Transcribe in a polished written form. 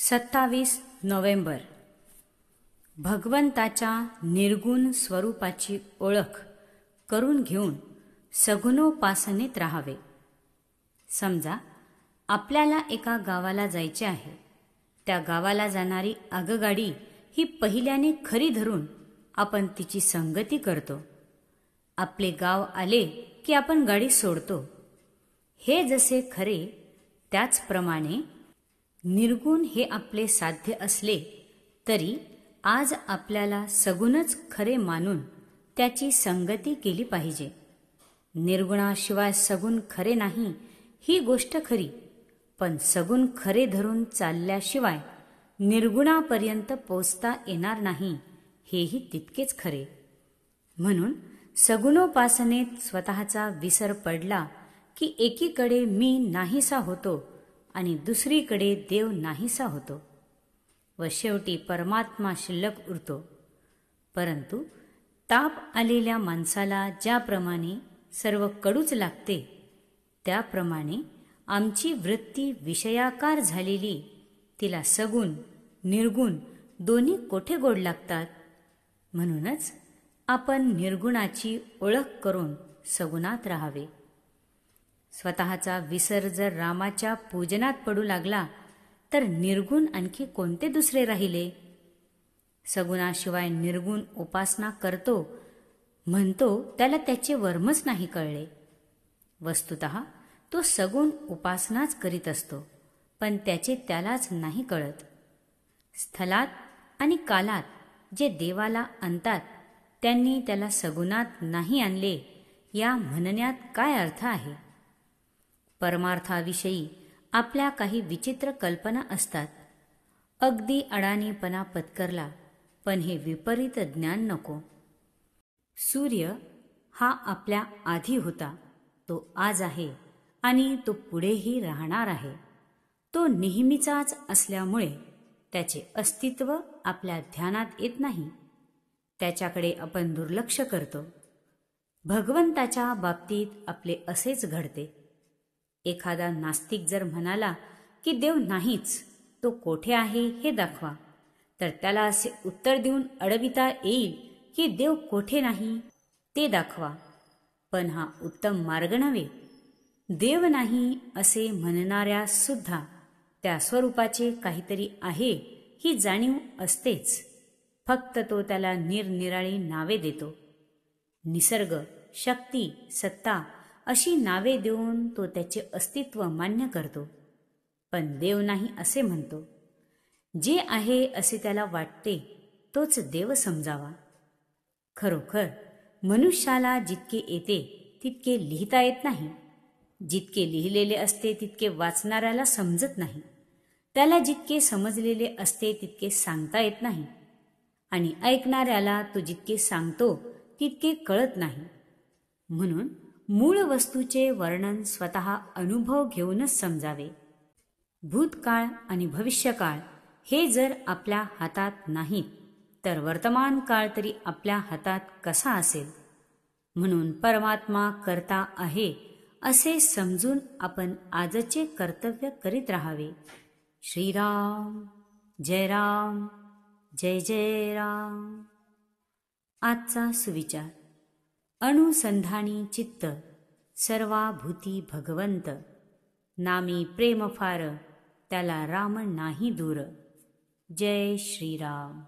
27 November भगवंताच्या निर्गुण स्वरूपाची ओळख करून घेऊन सगुणोपासनेत राहावे. समजा आपल्याला एका गावाला जायचे आहे. त्या गावाला जाणारी आगगाडी ही पहिल्याने खरी धरून आपण तिची संगती करतो. आपले गाव आले की आपण गाडी सोडतो. हे जसे खरे त्याचप्रमाणे निर्गुण हे आपले साध्य असले तरी आज आपल्याला सगुणच खरे मानून त्याची संगती केली पाहिजे. निर्गुणाशिवाय सगुण खरे नाही ही गोष्ट खरी, पण सगुण खरे धरून चालल्याशिवाय निर्गुणापर्यंत पोचता येणार नाही हेही तितकेच खरे. म्हणून सगुणोपासनेत स्वतःचा विसर पडला की एकीकडे मी नाहीसा होतो आणि दुसरीकडे देव नाहीसा होतो व शेवटी परमात्मा शिल्लक उरतो. परंतु ताप आलेल्या माणसाला ज्याप्रमाणे सर्व कडूच लागते त्याप्रमाणे आमची वृत्ती विषयाकार झालेली तिला सगुण निर्गुण दोन्ही कोठे गोड लागतात. म्हणूनच आपण निर्गुणाची ओळख करून सगुणात राहावे. स्वतःचा विसर जर रामाच्या पूजनात पडू लागला तर निर्गुण आणखी कोणते दुसरे राहिले. सगुणाशिवाय निर्गुण उपासना करतो म्हणतो त्याला त्याचे वर्मच नाही कळले. वस्तुतः तो सगुण उपासनाच करीत असतो, पण त्याचे त्यालाच नाही कळत. स्थलात आणि कालात जे देवाला आणतात त्यांनी त्याला सगुणात नाही आणले या म्हणण्यात काय अर्थ आहे. परमार्थाविषयी आपल्या काही विचित्र कल्पना असतात. अगदी अडाणीपणा पत्करला, पण हे विपरीत ज्ञान नको. सूर्य हा आपल्या आधी होता, तो आज आहे आणि तो पुढेही राहणार आहे. तो नेहमीचाच असल्यामुळे त्याचे अस्तित्व आपल्या ध्यानात येत नाही. त्याच्याकडे आपण दुर्लक्ष करतो. भगवंताच्या बाबतीत आपले असेच घडते. एखादा नास्तिक जर म्हणाला की देव नाहीच, तो कोठे आहे हे दाखवा, तर त्याला असे उत्तर देऊन अडविता येईल की देव कोठे नाही ते दाखवा. पण हा उत्तम मार्ग नव्हे. देव नाही असे म्हणणाऱ्या सुद्धा त्या स्वरूपाचे काहीतरी आहे ही जाणीव असतेच, फक्त तो त्याला निरनिराळी नावे देतो. निसर्ग, शक्ती, सत्ता अशी नावे देऊन तो त्याचे अस्तित्व मान्य करतो, पण देव नाही असे म्हणतो. जे आहे असे त्याला वाटते तोच देव समजावा. खरोखर मनुष्याला जितके येते तितके लिहिता येत नाही. जितके लिहिलेले असते तितके वाचणाऱ्याला समजत नाही. त्याला जितके समजलेले असते तितके सांगता येत नाही आणि ऐकणाऱ्याला तो जितके सांगतो तितके कळत नाही. म्हणून मूळ वस्तूचे वर्णन स्वतः अनुभव घेऊनच समजावे. भूतकाळ आणि भविष्यकाळ हे जर आपल्या हातात नाहीत तर वर्तमान काळ तरी आपल्या हातात कसा असेल. म्हणून परमात्मा करता आहे असे समजून आपण आजचे कर्तव्य करीत राहावे. श्रीराम जय राम जय जय राम. आजचा सुविचार. अनुसंधानी चित्त सर्वाभूती भगवंत. नामी प्रेम फार त्याला राम नाही दूर. जय श्रीराम.